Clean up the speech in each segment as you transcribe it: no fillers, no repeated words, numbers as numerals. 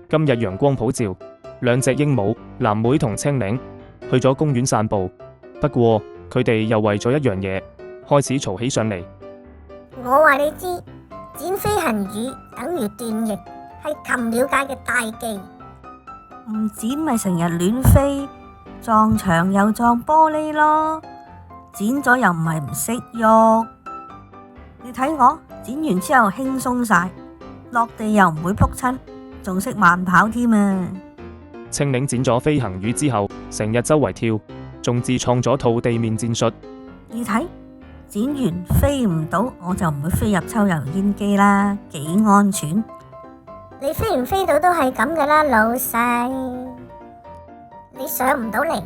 今日陽光普照，兩隻鸚鵡藍莓同青檸去咗公園散步。不過佢哋又為咗一樣嘢開始嘈起上嚟。我話你知，剪飛行羽等於斷翼，係禽鳥界嘅大忌。唔剪咪成日亂飛，撞牆又撞玻璃咯。剪咗又唔係唔識喐，你睇我剪完之後輕鬆晒，落地又唔會撲親，仲識慢跑添啊！青檸剪咗飛行羽之後，成日周圍跳，仲自創咗套地面戰術。你睇，剪完飛唔到，我就唔會飛入抽油煙機啦，幾安全。你飛唔飛到都係咁噶啦，老細。你上唔到嚟，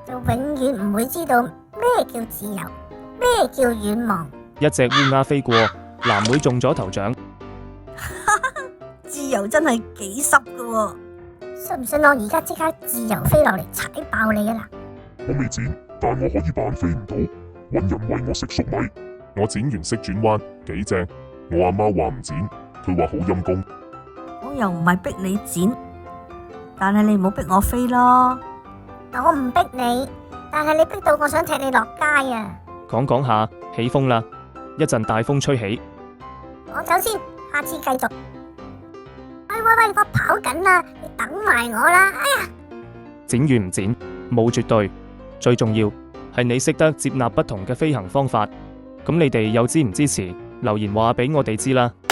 就永遠唔會知道咩叫自由，咩叫遠望。一隻烏鴉飛過，藍莓中咗頭獎。自由真係幾濕噶喎！信唔信我而家即刻自由飛落嚟踩爆你啊啦！我未剪，但我可以扮飛唔到，搵人餵我食粟米。我剪完識轉彎，幾正。我阿媽話唔剪，佢話好陰功。我又唔係逼你剪，但係你唔好逼我飛咯。我唔逼你，但係你逼到我想踢你落街啊！講講下，起風啦，一陣大風吹起。我走先，下次繼續。喂，我跑緊啦，你等埋我啦！哎呀，剪與唔剪冇絕對，最重要係你識得接納不同嘅飛行方法。咁你哋又支唔支持？留言話俾我哋知啦〜